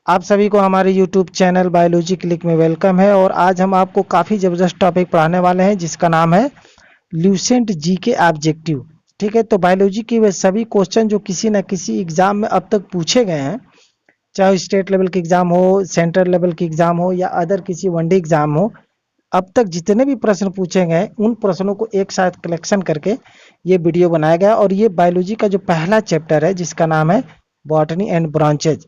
आप सभी को हमारे YouTube चैनल बायोलॉजी क्लिक में वेलकम है। और आज हम आपको काफ़ी ज़बरदस्त टॉपिक पढ़ाने वाले हैं जिसका नाम है ल्यूसेंट जी के ऑब्जेक्टिव। ठीक है, तो बायोलॉजी के वे सभी क्वेश्चन जो किसी न किसी एग्जाम में अब तक पूछे गए हैं, चाहे स्टेट लेवल के एग्जाम हो, सेंट्रल लेवल के एग्जाम हो या अदर किसी वनडे एग्जाम हो, अब तक जितने भी प्रश्न पूछे गए उन प्रश्नों को एक साथ कलेक्शन करके ये वीडियो बनाया गया। और ये बायोलॉजी का जो पहला चैप्टर है जिसका नाम है बॉटनी एंड ब्रांचेज,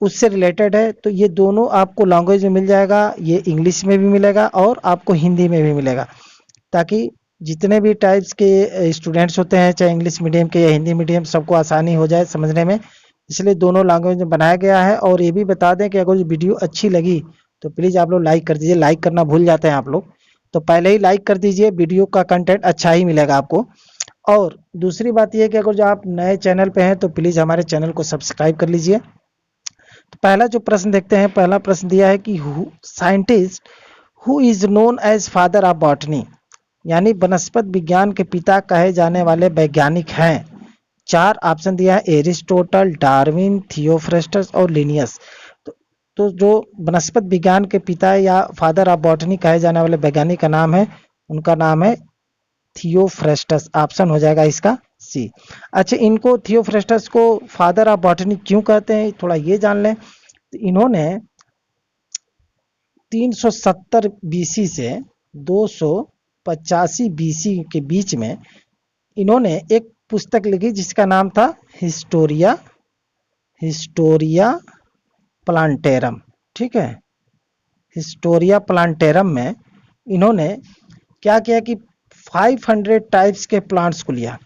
उससे रिलेटेड है। तो ये दोनों आपको लैंग्वेज में मिल जाएगा, ये इंग्लिश में भी मिलेगा और आपको हिंदी में भी मिलेगा, ताकि जितने भी टाइप्स के स्टूडेंट्स होते हैं, चाहे इंग्लिश मीडियम के या हिंदी मीडियम, सबको आसानी हो जाए समझने में। इसलिए दोनों लैंग्वेज में बनाया गया है। और ये भी बता दें कि अगर वीडियो अच्छी लगी तो प्लीज़ आप लोग लाइक कर दीजिए। लाइक करना भूल जाते हैं आप लोग, तो पहले ही लाइक कर दीजिए, वीडियो का कंटेंट अच्छा ही मिलेगा आपको। और दूसरी बात यह है कि अगर जो आप नए चैनल पे हैं तो प्लीज़ हमारे चैनल को सब्सक्राइब कर लीजिए। तो पहला जो प्रश्न देखते हैं, पहला प्रश्न दिया है कि scientist who is known as father of botany, यानी वनस्पति विज्ञान के पिता कहे जाने वाले वैज्ञानिक हैं। चार ऑप्शन दिया है, एरिस्टोटल, डार्विन, थियोफ्रेस्टस और लिनियस। तो जो वनस्पति विज्ञान के पिता या फादर ऑफ बॉटनी कहे जाने वाले वैज्ञानिक का नाम है, उनका नाम है थियोफ्रेस्टस। ऑप्शन हो जाएगा इसका सी। अच्छा, इनको थियोफ्रेस्टस को फादर ऑफ बॉटनी क्यों कहते हैं, थोड़ा ये जान लें। तो इन्होंने 370 बीसी से 285 बीसी के बीच में इन्होंने एक पुस्तक लिखी जिसका नाम था हिस्टोरिया प्लांटेरम। ठीक है, हिस्टोरिया प्लांटेरम में इन्होंने क्या किया कि 500 टाइप्स के प्लांट्स को लिया,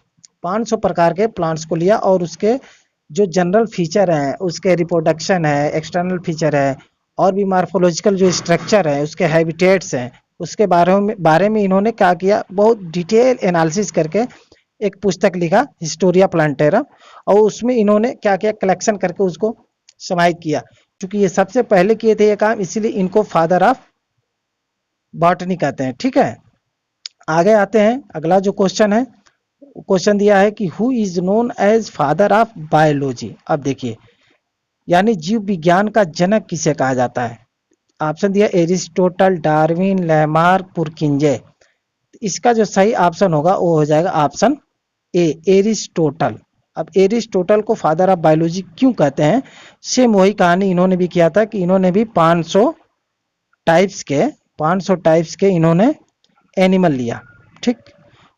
500 प्रकार के प्लांट्स को लिया, और उसके जो जनरल फीचर हैं, उसके रिप्रोडक्शन है, एक्सटर्नल फीचर है, और भी मार्फोलॉजिकल जो स्ट्रक्चर है, उसके हैबिटेट्स हैं, उसके बारे में इन्होंने क्या किया, बहुत डिटेल एनालिसिस करके एक पुस्तक लिखा हिस्टोरिया प्लांटेरम। और उसमें इन्होंने क्या किया, कलेक्शन करके उसको समाहित किया। क्योंकि ये सबसे पहले किए थे ये काम, इसीलिए इनको फादर ऑफ बॉटनी कहते हैं। ठीक है, आगे आते हैं। अगला जो क्वेश्चन है, क्वेश्चन दिया है कि who is known as father of biology. अब देखिए, यानी जीव विज्ञान का जनक किसे कहा जाता है। ऑप्शन दिया एरिस्टोटल, डार्विन, लैमार्क, पुरकिंजे। इसका जो सही ऑप्शन होगा वो हो जाएगा ऑप्शन ए, एरिस्टोटल। अब एरिस्टोटल को फादर ऑफ बायोलॉजी क्यों कहते हैं, सेम वही कहानी इन्होंने भी किया था कि इन्होंने भी 500 टाइप्स के इन्होंने एनिमल लिया। ठीक,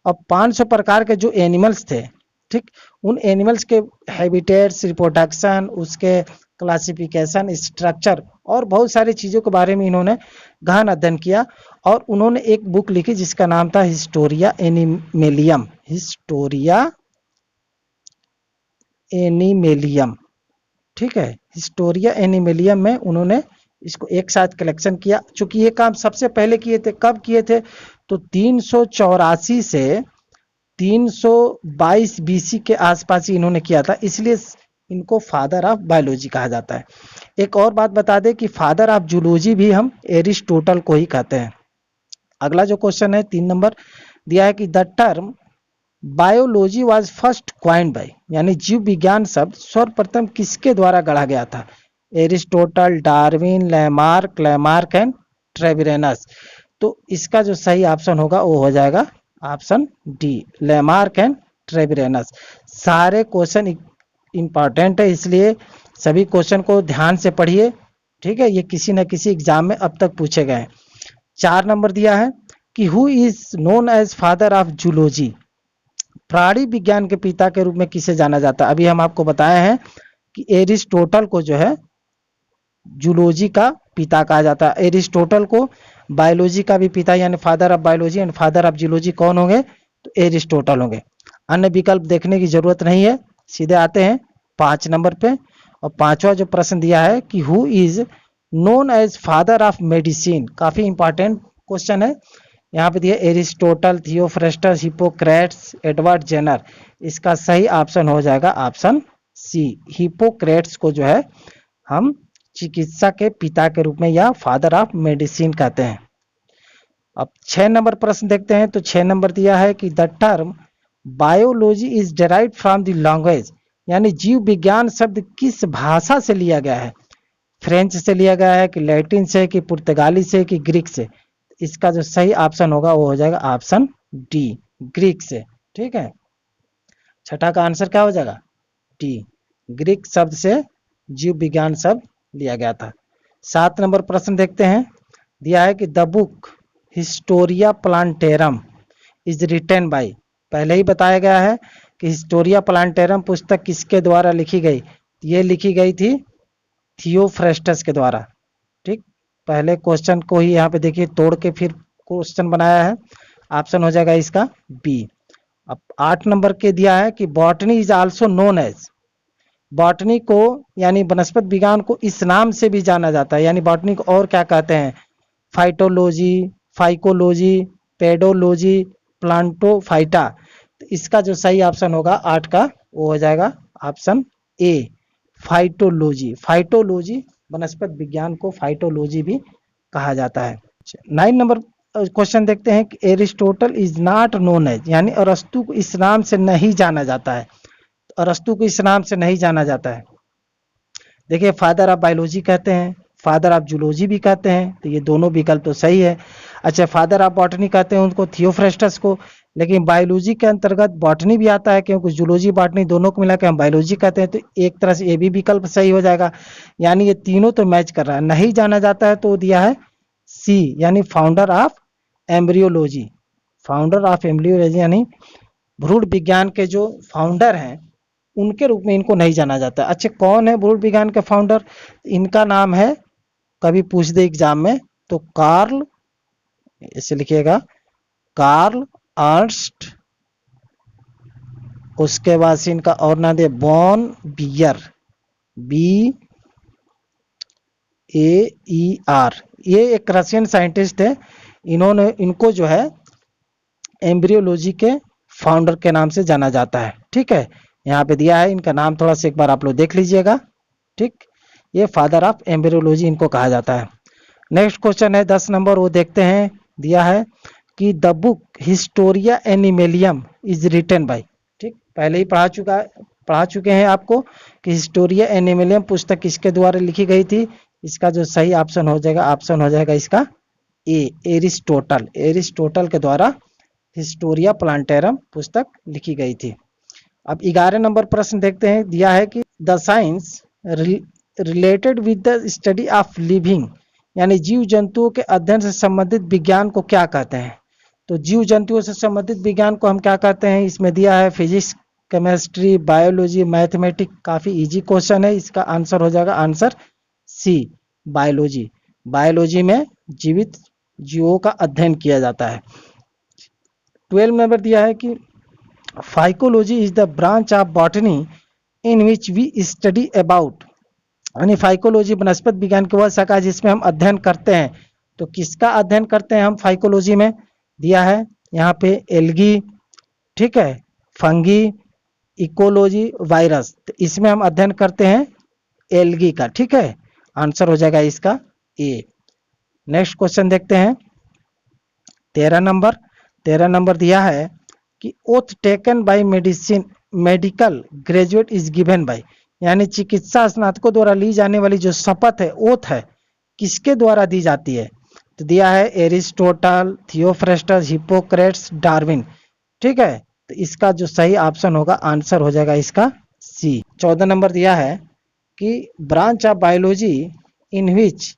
अब 500 प्रकार के जो एनिमल्स थे, ठीक, उन एनिमल्स के हैबिटेट्स, रिप्रोडक्शन, उसके क्लासिफिकेशन, स्ट्रक्चर और बहुत सारी चीज़ों के बारे में इन्होंने गहन अध्ययन किया। और उन्होंने एक बुक लिखी जिसका नाम था हिस्टोरिया एनिमेलियम। ठीक है, हिस्टोरिया एनिमेलियम में उन्होंने इसको एक साथ कलेक्शन किया। चूंकि ये काम सबसे पहले किए थे, कब किए थे, तो 384 से 322 बीसी के आसपास ही इन्होंने किया था, इसलिए इनको फादर ऑफ बायोलॉजी कहा जाता है। एक और बात बता दें कि फादर ऑफ जूलॉजी भी हम एरिस्टोटल को ही कहते हैं। अगला जो क्वेश्चन है 3 नंबर दिया है कि the term biology was first coined by, यानी जीव विज्ञान शब्द सर्वप्रथम किसके द्वारा गढ़ा गया था। Aristotle, Darwin, Lamarck and Treviranus. तो इसका जो सही ऑप्शन होगा वो हो जाएगा option D, Lamarck and Treviranus. सारे क्वेश्चन इंपॉर्टेंट है, इसलिए सभी क्वेश्चन को ध्यान से पढ़िए। ठीक है, ये किसी न किसी एग्जाम में अब तक पूछे गए। 4 नंबर दिया है कि who is known as father of zoology, प्राणी विज्ञान के पिता के रूप में किसे जाना जाता है। अभी हम आपको बताए हैं कि एरिस्टोटल को जो है जूलॉजी का पिता कहा जाता है। एरिस्टोटल को बायोलॉजी का भी पिता, यानी father of biology and father of zoology कौन होंगे, तो एरिस्टोटल होंगे। अन्य विकल्प देखने की जरूरत नहीं है। सीधे आते हैं 5 नंबर पे। और 5वां जो प्रश्न दिया है कि who is known as father of medicine, काफी इंपॉर्टेंट क्वेश्चन है। यहाँ पे दिया Aristotle, Theophrastus, Hippocrates, Edward Jenner. इसका सही ऑप्शन हो जाएगा ऑप्शन सी, हिप्पोक्रेट्स को जो है हम चिकित्सा के पिता के रूप में या फादर ऑफ मेडिसिन कहते हैं। अब 6 नंबर प्रश्न देखते हैं। तो 6 नंबर दिया है कि the term biology is derived from the language, यानी जीव विज्ञान शब्द किस भाषा से लिया गया है। फ्रेंच से लिया गया है कि लैटिन से कि पुर्तगाली से कि ग्रीक से? इसका जो सही ऑप्शन होगा वो हो जाएगा ऑप्शन डी, ग्रीक से। ठीक है, छठा का आंसर क्या हो जाएगा? डी, ग्रीक शब्द से जीव विज्ञान शब्द लिया गया था। 7 नंबर प्रश्न देखते हैं, दिया है कि the book Historia Plantarum is written by, पहले ही बताया गया है कि हिस्टोरिया प्लांटेरम पुस्तक किसके द्वारा लिखी गई? ये लिखी गई थी थियोफ्रेस्टस के द्वारा। ठीक, पहले क्वेश्चन को ही यहाँ पे देखिए तोड़ के फिर क्वेश्चन बनाया है, ऑप्शन हो जाएगा इसका बी। अब 8 नंबर के दिया है कि botany is also known as, botany को यानी वनस्पति विज्ञान को इस नाम से भी जाना जाता है, यानी बॉटनी को और क्या कहते हैं? Phytology, phycology, pedology, plantophyta. तो इसका जो सही ऑप्शन होगा 8 का वो हो जाएगा ऑप्शन ए, फाइटोलॉजी। फाइटोलॉजी, वनस्पति विज्ञान को फाइटोलॉजी भी कहा जाता है। 9 नंबर क्वेश्चन देखते हैं कि Aristotle is not known as, यानी अरस्तु को इस नाम से नहीं जाना जाता है, अरस्तु को इस नाम से नहीं जाना जाता है। देखिए, फादर ऑफ बायोलॉजी कहते हैं, फादर ऑफ जूलॉजी भी कहते हैं, तो ये दोनों विकल्प तो सही है। अच्छा, फादर ऑफ बॉटनी कहते हैं उनको थियोफ्रेस्टस को, लेकिन बायोलॉजी के अंतर्गत बॉटनी भी आता है, क्योंकि जूलॉजी बॉटनी दोनों को मिला के हम बायोलॉजी कहते हैं, तो एक तरह से ये भी विकल्प सही हो जाएगा। यानी ये तीनों तो मैच कर रहा है। नहीं जाना जाता है तो दिया है सी, यानी founder of embryology, founder of embryology यानी भ्रूण विज्ञान के जो फाउंडर हैं उनके रूप में इनको नहीं जाना जाता। अच्छा, कौन है भ्रूण विज्ञान के फाउंडर? इनका नाम है, कभी पूछ दे एग्जाम में तो कार्ल, इसे लिखिएगा कार्ल अर्स्ट, उसके बाद से इनका और नाम दे बॉन बियर, बी ए ई आर। ये एक रशियन साइंटिस्ट है, इन्होंने इनको जो है एम्ब्रियोलॉजी के फाउंडर के नाम से जाना जाता है। ठीक है, यहाँ पे दिया है इनका नाम, थोड़ा सा एक बार आप लोग देख लीजिएगा। ठीक, ये फादर ऑफ एम्ब्रियोलॉजी इनको कहा जाता है। नेक्स्ट क्वेश्चन है 10 नंबर, वो देखते हैं। दिया है कि the book Historia Animalium is written by. ठीक, पहले ही पढ़ा चुके हैं आपको कि हिस्टोरिया एनिमेलियम पुस्तक किसके द्वारा लिखी गई थी? इसका जो सही ऑप्शन हो जाएगा इसका ए, एरिस्टोटल। एरिस्टोटल के द्वारा हिस्टोरिया प्लांटेरम पुस्तक लिखी गई थी। अब 11 नंबर प्रश्न देखते हैं। दिया है कि the science related with the study of living, यानी जीव जंतुओं के अध्ययन से संबंधित विज्ञान को क्या कहते हैं? तो जीव जंतुओं से संबंधित विज्ञान को हम क्या कहते हैं? इसमें दिया है फिजिक्स, केमिस्ट्री, बायोलॉजी, मैथमेटिक्स। काफी इजी क्वेश्चन है, इसका आंसर हो जाएगा आंसर सी, बायोलॉजी। बायोलॉजी में जीवित जीवों का अध्ययन किया जाता है। 12 नंबर दिया है कि phycology is the branch of botany in which we study about, यानी फाइकोलॉजी वनस्पति विज्ञान की वह शाखा जिसमें हम अध्ययन करते हैं। तो किसका अध्ययन करते हैं हम फाइकोलॉजी में? दिया है यहाँ पे एल्गी, ठीक है, फंगी, इकोलॉजी, वायरस। तो इसमें हम अध्ययन करते हैं एल्गी का। ठीक है, आंसर हो जाएगा इसका ए। नेक्स्ट क्वेश्चन देखते हैं 13 नंबर। 13 नंबर दिया है कि oath taken by medical graduate is given by, यानी चिकित्सा स्नातकों द्वारा ली जाने वाली जो शपथ है, ओथ है, किसके द्वारा दी जाती है? तो दिया है एरिस्टोटल, थियोफ्रेस्टस, हिप्पोक्रेट्स, डार्विन। ठीक है, तो इसका जो सही ऑप्शन होगा आंसर हो जाएगा इसका सी। 14 नंबर दिया है कि branch of biology in which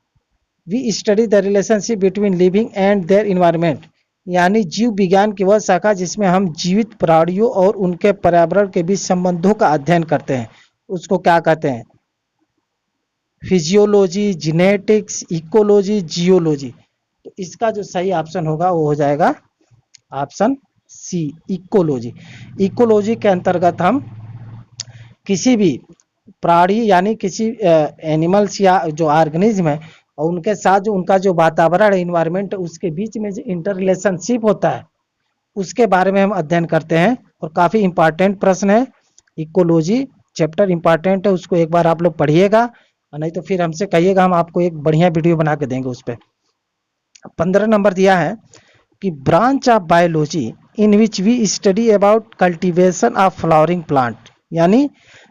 we study the relationship between living and their environment, यानी जीव विज्ञान की वह शाखा जिसमें हम जीवित प्राणियों और उनके पर्यावरण के बीच संबंधों का अध्ययन करते हैं, उसको क्या कहते हैं? Physiology, genetics, ecology, geology. तो इसका जो सही ऑप्शन होगा वो हो जाएगा ऑप्शन सी, इकोलॉजी। इकोलॉजी के अंतर्गत हम किसी भी प्राणी यानी किसी एनिमल्स या जो ऑर्गेनिज्म है और उनके साथ जो उनका जो वातावरण है, इन्वायरमेंट, उसके बीच में जो इंटर रिलेशनशिप होता है उसके बारे में हम अध्ययन करते हैं। और काफ़ी इंपॉर्टेंट प्रश्न है, इकोलॉजी चैप्टर इंपॉर्टेंट है, उसको एक बार आप लोग पढ़िएगा, और नहीं तो फिर हमसे कहिएगा, हम आपको एक बढ़िया वीडियो बना के देंगे उस पर। 15 नंबर दिया है कि branch of biology in which we study about cultivation of flowering plant, यानी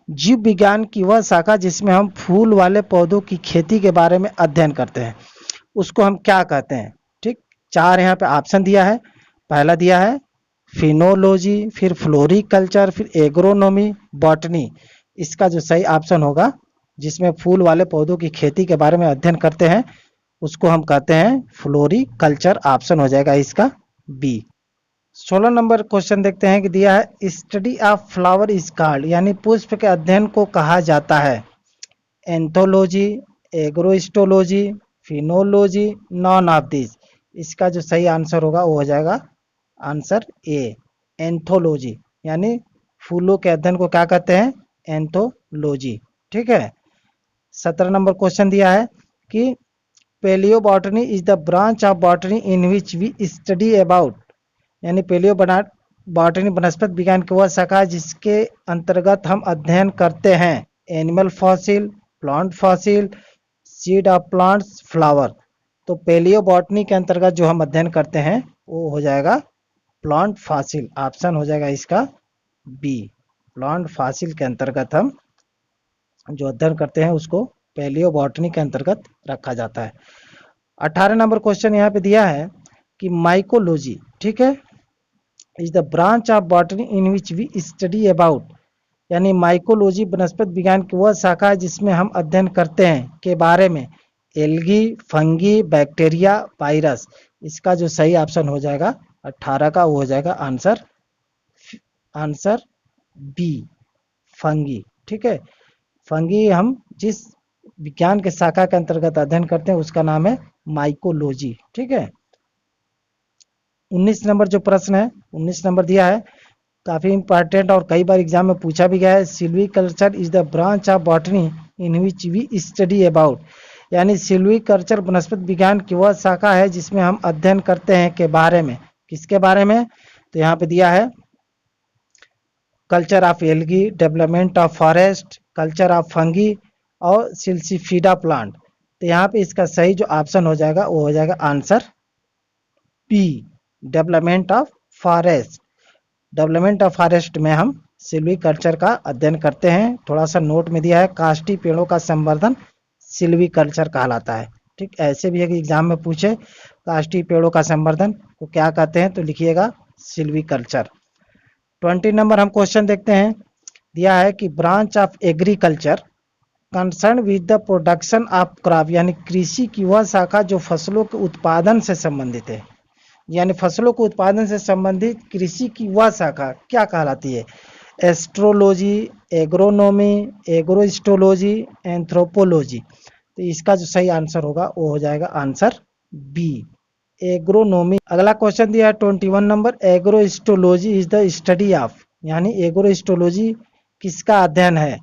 जीव विज्ञान की वह शाखा जिसमें हम फूल वाले पौधों की खेती के बारे में अध्ययन करते हैं, उसको हम क्या कहते हैं? ठीक, चार यहाँ पे ऑप्शन दिया है। पहला दिया है फिनोलॉजी, फिर फ्लोरिकल्चर, फिर एग्रोनॉमी, बॉटनी। इसका जो सही ऑप्शन होगा, जिसमें फूल वाले पौधों की खेती के बारे में अध्ययन करते हैं, उसको हम कहते हैं फ्लोरिकल्चर। ऑप्शन हो जाएगा इसका बी। 16 नंबर क्वेश्चन देखते हैं कि दिया है study of flower is called, यानी पुष्प के अध्ययन को कहा जाता है anthology, agrostology, phenology, none of this. इसका जो सही आंसर होगा वो हो जाएगा आंसर ए, एंथोलॉजी। यानी फूलों के अध्ययन को क्या कहते हैं? एंथोलॉजी। ठीक है। 17 नंबर क्वेश्चन दिया है कि palaeobotany is the branch of botany in which we study about, यानी पेलियोबॉटनी वनस्पति विज्ञान की वह शाखा जिसके अंतर्गत हम अध्ययन करते हैं animal fossil, plant fossil, seed of plants, flower. तो पेलियोबॉटनी के अंतर्गत जो हम अध्ययन करते हैं वो हो जाएगा प्लांट फॉसिल। ऑप्शन हो जाएगा इसका बी, प्लांट फॉसिल के अंतर्गत हम जो अध्ययन करते हैं उसको पेलियोबॉटनी के अंतर्गत रखा जाता है। 18 नंबर क्वेश्चन यहाँ पे दिया है कि माइकोलॉजी, ठीक है, is the branch of botany in which we study about, यानी माइकोलॉजी वनस्पति विज्ञान की वह शाखा है जिसमें हम अध्ययन करते हैं के बारे में एल्गी, फंगी, बैक्टीरिया, वायरस। इसका जो सही ऑप्शन हो जाएगा 18 का, वो हो जाएगा आंसर बी, फंगी। ठीक है, फंगी हम जिस विज्ञान के शाखा के अंतर्गत अध्ययन करते हैं उसका नाम है माइकोलॉजी। ठीक है। 19 नंबर जो प्रश्न है, 19 नंबर दिया है, काफी इंपॉर्टेंट और कई बार एग्जाम में पूछा भी गया है। Silviculture is the branch of botany in which we study about, यानी सिल्वीकल्चर वनस्पति विज्ञान की वह शाखा है जिसमें हम अध्ययन करते हैं के बारे में, किसके बारे में? तो यहाँ पे दिया है culture of algae, development of forest, culture of fungi और सिल्सीफिडा प्लांट। तो यहाँ पे इसका सही जो ऑप्शन हो जाएगा वो हो जाएगा answer B, development of forest. Development of forest में हम सिल्वीकल्चर का अध्ययन करते हैं। थोड़ा सा नोट में दिया है काष्ठी पेड़ों का संवर्धन सिल्वीकल्चर कहलाता है। ठीक, ऐसे भी एक एग्जाम में पूछे काष्ठी पेड़ों का संवर्धन को क्या कहते हैं, तो लिखिएगा सिल्वीकल्चर। 20 नंबर हम क्वेश्चन देखते हैं, दिया है कि branch of agriculture concern with the production of crop, यानी कृषि की वह शाखा जो फसलों के उत्पादन से संबंधित है, यानी फसलों के उत्पादन से संबंधित कृषि की वह शाखा क्या कहलाती है? Astrology, agronomy, agrostology, anthropology. तो इसका जो सही आंसर होगा वो हो जाएगा आंसर बी, एग्रोनॉमी। अगला क्वेश्चन दिया है 21 number, agrostology is the study of, यानी एग्रोस्टोलॉजी किसका अध्ययन है?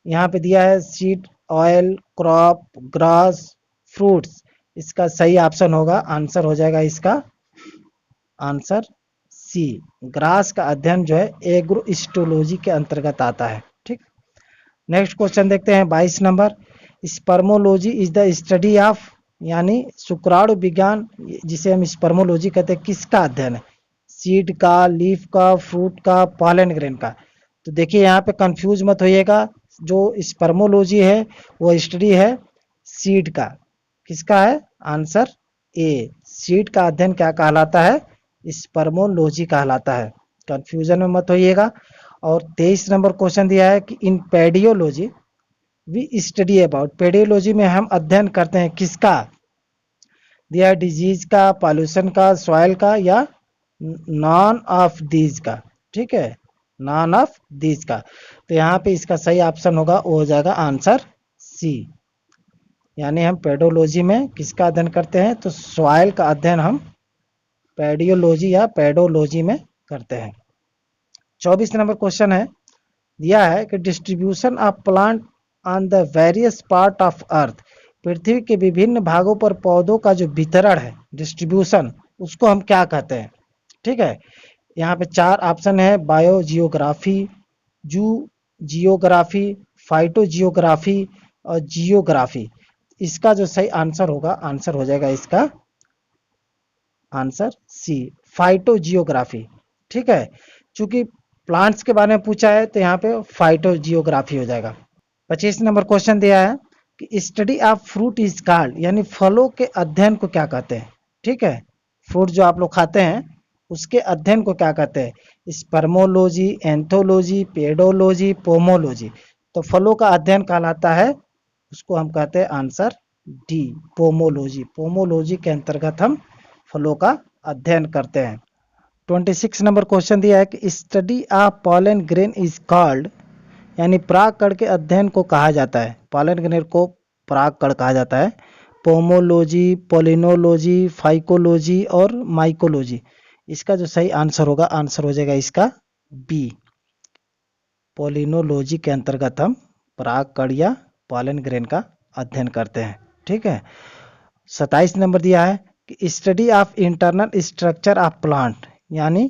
यहाँ पे दिया है seed, oil, crop, grass, fruits. इसका सही ऑप्शन होगा, आंसर हो जाएगा इसका आंसर सी, ग्रास का अध्ययन जो है एग्रोस्टोलॉजी के अंतर्गत आता है। ठीक, नेक्स्ट क्वेश्चन देखते हैं 22 number, spermology is the study of, यानी शुक्राणु विज्ञान जिसे हम स्पर्मोलॉजी कहते हैं, किसका अध्ययन है? सीड का, लीफ का, फ्रूट का, पॉलन ग्रेन का। तो देखिए यहाँ पे कंफ्यूज मत होइएगा, जो स्पर्मोलॉजी है वो स्टडी है सीड का। किसका है? आंसर ए, सीड का अध्ययन क्या कहलाता है? स्पर्मोलॉजी कहलाता है। कंफ्यूजन में मत होइएगा। और 23 नंबर क्वेश्चन दिया है कि इन पेडियोलॉजी वी स्टडी अबाउट, पेडियोलॉजी में हम अध्ययन करते हैं किसका? दिया है डिजीज का, पॉल्यूशन का, सॉइल का, या नॉन ऑफ दीज का। ठीक है, नॉन ऑफ दीज का। तो यहाँ पे इसका सही ऑप्शन होगा वो हो जाएगा आंसर सी, यानी हम पेडोलॉजी में किसका अध्ययन करते हैं? तो सॉइल का अध्ययन हम पेडियोलॉजी या पेडोलॉजी में करते हैं। 24 नंबर क्वेश्चन है, दिया है कि distribution of plant on the various part of earth, पृथ्वी के विभिन्न भागों पर पौधों का जो वितरण है, डिस्ट्रीब्यूशन, उसको हम क्या कहते हैं? ठीक है, यहाँ पे 4 ऑप्शन है, बायोजियोग्राफी, जू जियोग्राफी, फाइटोजियोग्राफी और जियोग्राफी। इसका जो सही आंसर होगा, आंसर हो जाएगा इसका आंसर सी, फाइटोजियोग्राफी। ठीक है, चूंकि प्लांट्स के बारे में पूछा है तो यहाँ पे फाइटोजियोग्राफी हो जाएगा। 25 नंबर क्वेश्चन दिया है कि study of fruit is called, यानी फलों के अध्ययन को क्या कहते हैं। ठीक है, फ्रूट जो आप लोग खाते हैं उसके अध्ययन को क्या कहते हैं। Spermology, anthology, pedology, pomology. तो फलों का अध्ययन कहलाता है, उसको हम कहते हैं आंसर डी, पोमोलॉजी। पोमोलॉजी के अंतर्गत हम फलों का अध्ययन करते हैं। 26 नंबर क्वेश्चन दिया है कि study of pollen grain is called, यानी परागकण के अध्ययन को कहा जाता है। पॉलन ग्रेन को परागकण कहा जाता है। पोमोलॉजी, पोलिनोलॉजी, फाइकोलॉजी और माइकोलॉजी। इसका जो सही आंसर होगा, आंसर हो जाएगा इसका बी, पोलिनोलॉजी के अंतर्गत हम परागकण या पॉलन ग्रेन का अध्ययन करते हैं। ठीक है। 27 नंबर दिया है कि study of internal structure of plant, यानी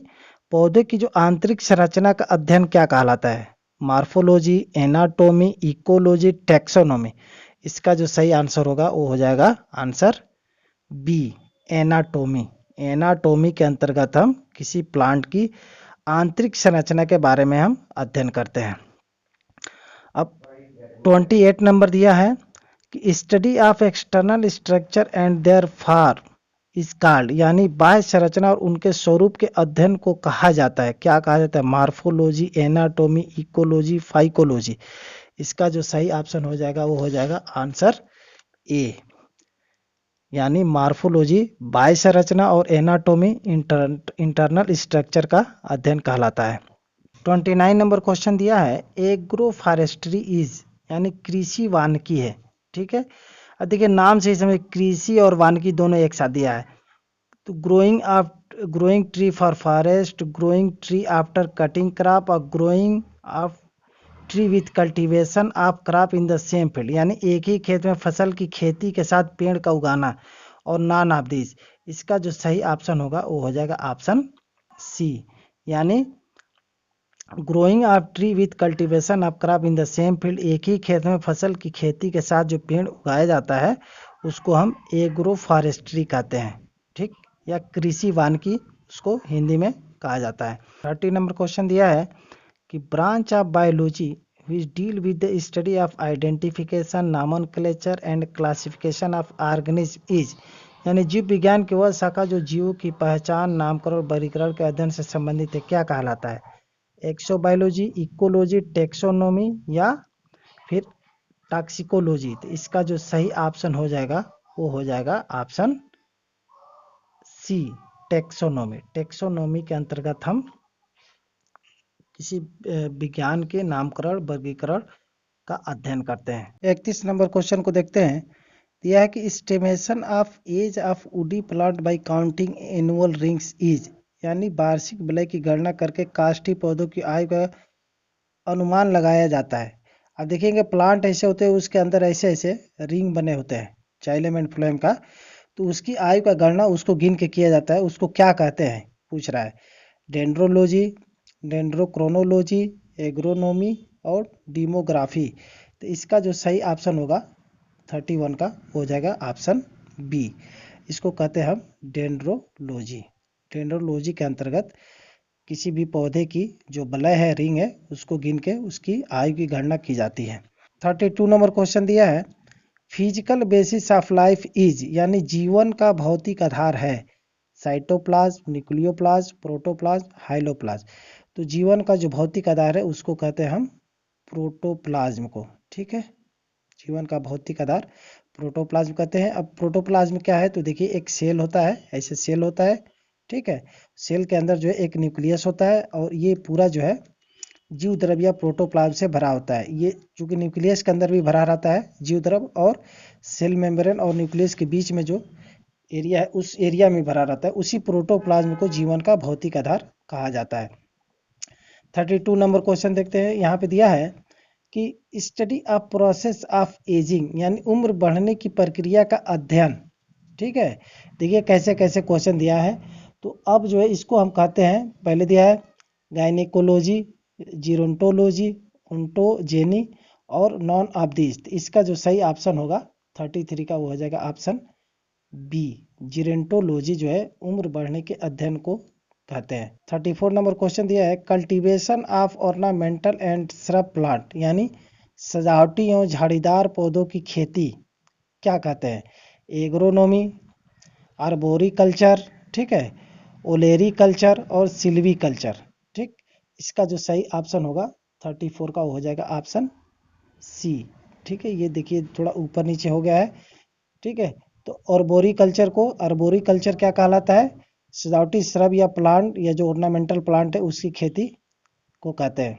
पौधे की जो आंतरिक संरचना का अध्ययन क्या कहलाता है। Morphology, anatomy, ecology, taxonomy. इसका जो सही आंसर होगा वो हो जाएगा आंसर बी, एनाटोमी। एनाटोमी के अंतर्गत हम किसी प्लांट की आंतरिक संरचना के बारे में हम अध्ययन करते हैं। अब 28 नंबर दिया है कि study of external structure and there form is called, यानी बाह्य संरचना और उनके स्वरूप के अध्ययन को कहा जाता है। क्या कहा जाता है। Morphology, anatomy, ecology, phycology. इसका जो सही ऑप्शन हो जाएगा वो हो जाएगा आंसर ए, यानी मार्फोलॉजी बाह्य संरचना और एनाटोमी इंटरनल स्ट्रक्चर का अध्ययन कहलाता है। 29 नंबर क्वेश्चन दिया है एग्रो फॉरेस्ट्री इज, यानी कृषि वानिकी है। ठीक है, अब देखिए नाम से ही समझ, कृषि और वानिकी दोनों एक साथ दिया है। तो growing tree for forest, growing tree after cutting crop और growing of tree with cultivation of crop in the same field, यानी एक ही खेत में फसल की खेती के साथ पेड़ का उगाना और नॉन ऑफ दिस। इसका जो सही ऑप्शन होगा वो हो जाएगा ऑप्शन सी, यानी growing of tree with cultivation of crop in the same field, एक ही खेत में फसल की खेती के साथ जो पेड़ उगाया जाता है उसको हम एग्रो फॉरेस्ट्री कहते हैं। ठीक, या कृषि वानिकी उसको हिंदी में कहा जाता है। 30 नंबर क्वेश्चन दिया है कि branch of biology which deal with the study of identification, nomenclature and classification of organism is, यानी जीव विज्ञान की वह शाखा जो जीवों की पहचान, नामकरण और वर्गीकरण के अध्ययन से संबंधित है, क्या कहलाता है। एक्सोबायोलॉजी, इकोलॉजी, टेक्सोनोमी या फिर टॉक्सिकोलॉजी। तो इसका जो सही ऑप्शन हो जाएगा वो हो जाएगा ऑप्शन सी, टेक्सोनोमी। टेक्सोनोमी के अंतर्गत हम किसी विज्ञान के नामकरण, वर्गीकरण का अध्ययन करते हैं। 31 नंबर क्वेश्चन को देखते हैं। यह है कि estimation of age of woody plant by counting annual rings is, यानी वार्षिक वलय की गणना करके काष्ठी पौधों की आयु का अनुमान लगाया जाता है। अब देखेंगे प्लांट ऐसे होते हैं उसके अंदर ऐसे ऐसे रिंग बने होते हैं जाइलम एंड फ्लोएम का, तो उसकी आयु का गणना उसको गिन के किया जाता है, उसको क्या कहते हैं पूछ रहा है। डेंड्रोलॉजी, डेंड्रोक्रोनोलॉजी, एग्रोनोमी और डीमोग्राफी। तो इसका जो सही ऑप्शन होगा 31 का हो जाएगा ऑप्शन बी, इसको कहते हैं हम डेंड्रोलॉजी। डेंड्रोलॉजी के अंतर्गत किसी भी पौधे की जो वलय है, रिंग है, उसको गिन के उसकी आयु की गणना की जाती है। 32 नंबर क्वेश्चन दिया है physical basis of life is, यानी जीवन का भौतिक आधार है। Cytoplasm, nucleoplasm, protoplasm, hyaloplasm. तो जीवन का जो भौतिक आधार है उसको कहते हैं हम प्रोटोप्लाज्म को। ठीक है, जीवन का भौतिक आधार प्रोटोप्लाज्म कहते हैं। अब प्रोटोप्लाज्म क्या है तो देखिए एक सेल होता है, ऐसे सेल होता है। ठीक है, सेल के अंदर जो है एक न्यूक्लियस होता है और ये पूरा जो है जीव द्रव या प्रोटोप्लाज्म से भरा होता है। ये चूंकि न्यूक्लियस के अंदर भी भरा रहता है जीव द्रव, और सेल मेम्ब्रेन और न्यूक्लियस के बीच में जो एरिया है उस एरिया में भरा रहता है, उसी प्रोटोप्लाज्म को जीवन का भौतिक आधार कहा जाता है। 32 नंबर क्वेश्चन देखते हैं। यहाँ पे दिया है कि study of process of ageing, यानी उम्र बढ़ने की प्रक्रिया का अध्ययन। ठीक है, देखिए कैसे कैसे क्वेश्चन दिया है। तो अब जो है इसको हम कहते हैं, पहले दिया है गायनेकोलॉजी, जीरोंटोलॉजी, ओंटोजेनी और नॉन ऑफ दिस। इसका जो सही ऑप्शन होगा 33 का वो हो जाएगा ऑप्शन बी, जीरेंटोलॉजी जो है उम्र बढ़ने के अध्ययन को कहते हैं। 34 नंबर क्वेश्चन दिया है, cultivation of ornamental and shrub plant यानी सजावटी एवं झाड़ीदार पौधों की खेती क्या कहते हैं? एग्रोनोमी, आर्बोरिकल्चर, ठीक है, ओलेरी कल्चर और सिल्वी कल्चर। ठीक, इसका जो सही ऑप्शन होगा 34 का हो जाएगा ऑप्शन सी। ठीक है, ये देखिए थोड़ा ऊपर नीचे हो गया है। ठीक है, तो आर्बोरिकल्चर क्या कहलाता है? सजावटी श्रब या प्लांट या जो ऑर्नामेंटल प्लांट है उसकी खेती को कहते हैं।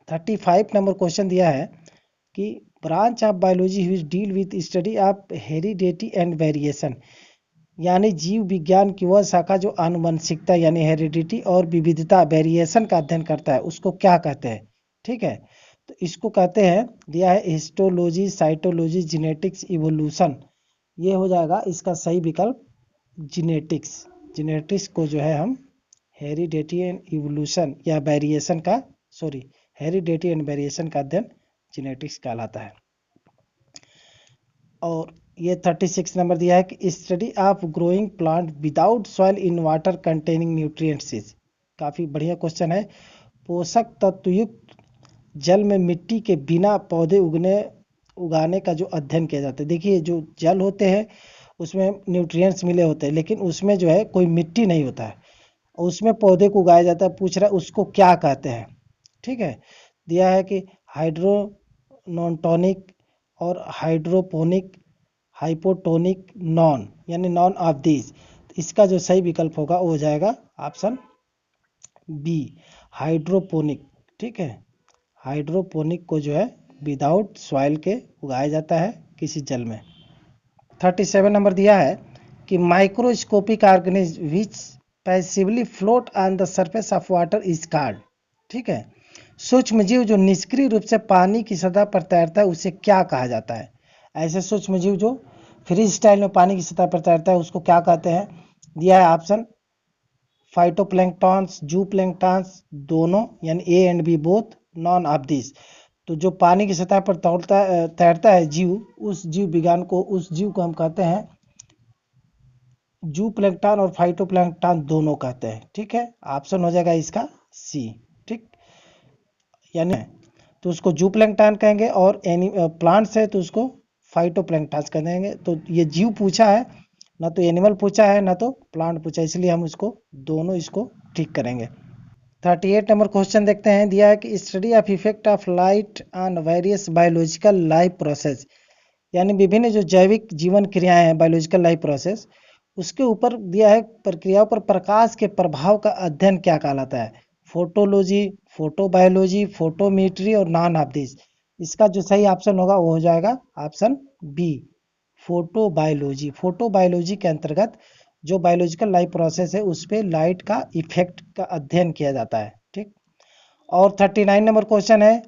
35 नंबर क्वेश्चन दिया है कि branch of biology which deal with study of heredity and variation यानी जीव विज्ञान की वह शाखा जो आनुवंशिकता यानी हेरिडिटी और विविधता वेरिएशन का अध्ययन करता है उसको क्या कहते हैं? ठीक है, तो इसको कहते हैं, दिया है हिस्टोलॉजी, साइटोलॉजी, जेनेटिक्स, इवोल्यूशन। ये हो जाएगा इसका सही विकल्प जेनेटिक्स। जेनेटिक्स को जो है हम हेरिडिटी एंड इवोल्यूशन या वेरिएशन का हेरिडिटी एंड वेरिएशन का अध्ययन जेनेटिक्स कहलाता है। और ये 36 नंबर दिया है कि study of growing plant without soil in water containing nutrients is. काफ़ी बढ़िया क्वेश्चन है। पोषक तत्वयुक्त जल में मिट्टी के बिना पौधे उगाने का जो अध्ययन किया जाता है। देखिए जो जल होते हैं उसमें न्यूट्रिएंट्स मिले होते हैं लेकिन उसमें जो है कोई मिट्टी नहीं होता है, उसमें पौधे को उगाया जाता है। पूछ रहा है उसको क्या कहते हैं? ठीक है, दिया है कि हाइड्रोनोटोनिक और हाइड्रोपोनिक, हाइपोटोनिक, नॉन यानी नॉन ऑफ दीज। इसका जो सही विकल्प होगा वो हो जाएगा ऑप्शन बी, हाइड्रोपोनिक। ठीक है, हाइड्रोपोनिक को जो है विदाउट सॉइल के उगाया जाता है किसी जल में। 37 नंबर दिया है कि microscopic organism which passively float on the surface of water is called. ठीक है, सूक्ष्म जीव जो निष्क्रिय रूप से पानी की सतह पर तैरता है उसे क्या कहा जाता है? ऐसे सूक्ष्म जीव जो फ्री स्टाइल में पानी की सतह पर तैरता है उसको क्या कहते हैं? दिया है ऑप्शन फाइटोप्लैंक्टॉन्स, जू प्लैंक्टॉन्स, दोनों यानी A and B both, none of this. तो जो पानी की सतह पर तैरता है जीव, उस जीव विज्ञान को, उस जीव को हम कहते हैं जू प्लैंक्टन और फाइटोप्लैंक्टन दोनों कहते हैं। ठीक है, ऑप्शन हो जाएगा इसका सी। ठीक, यानी तो उसको जू प्लैंक्टन कहेंगे और प्लांट्स है तो उसको फाइटोप्लैंक्टन कह देंगे। तो ये जीव पूछा है, ना तो एनिमल पूछा है ना तो प्लांट पूछा है, इसलिए हम इसको दोनों इसको ठीक करेंगे। 38 नंबर क्वेश्चन देखते हैं। दिया है कि study of effect of light on various biological life process यानी विभिन्न जो जैविक जीवन क्रियाएं हैं, बायोलॉजिकल लाइफ प्रोसेस, उसके ऊपर दिया है प्रक्रियाओं पर प्रकाश के प्रभाव का अध्ययन क्या कहलाता है? फोटोलॉजी, फोटोबायोलॉजी, फोटोमेट्री और नॉन ऑफ दिस। इसका जो सही ऑप्शन होगा वो हो जाएगा ऑप्शन बी, फोटोबायोलॉजी। फोटोबायोलॉजी के अंतर्गत जो बायोलॉजिकल लाइफ प्रोसेस है उस पर लाइट का इफेक्ट का अध्ययन किया जाता है। ठीक, और 39 नंबर क्वेश्चन है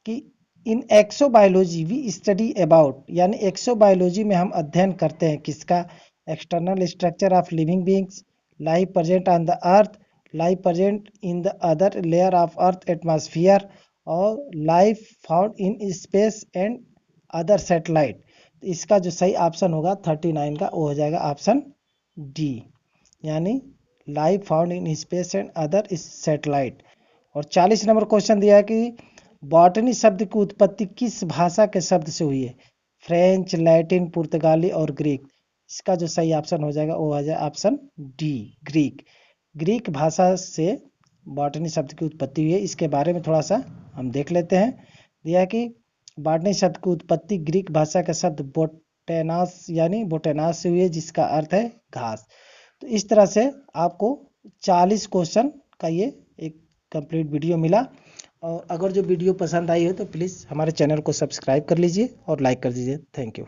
कि in exobiology we study about यानी एक्सोबायोलॉजी में हम अध्ययन करते हैं किसका? External structure of living beings, life present on the earth, life present in the other layer of earth atmosphere और life found in space and other satellite. इसका जो सही ऑप्शन होगा 39 का वो हो जाएगा ऑप्शन डी, यानी life found in space and other satellite. और 40 नंबर क्वेश्चन दिया है कि बॉटनी शब्द की उत्पत्ति किस भाषा के शब्द से हुई है? फ्रेंच, लैटिन, पुर्तगाली और ग्रीक। इसका जो सही ऑप्शन हो जाएगा वो आ जाए ऑप्शन डी, ग्रीक। ग्रीक भाषा से बॉटनी शब्द की उत्पत्ति हुई है। इसके बारे में थोड़ा सा हम देख लेते हैं। दिया है कि बॉटनी शब्द की उत्पत्ति ग्रीक भाषा का शब्द बोटेनास यानी बोटेनास से हुई है जिसका अर्थ है घास। तो इस तरह से आपको 40 क्वेश्चन का ये एक कंप्लीट वीडियो मिला। और अगर जो वीडियो पसंद आई हो तो प्लीज़ हमारे चैनल को सब्सक्राइब कर लीजिए और लाइक कर दीजिए। Thank you.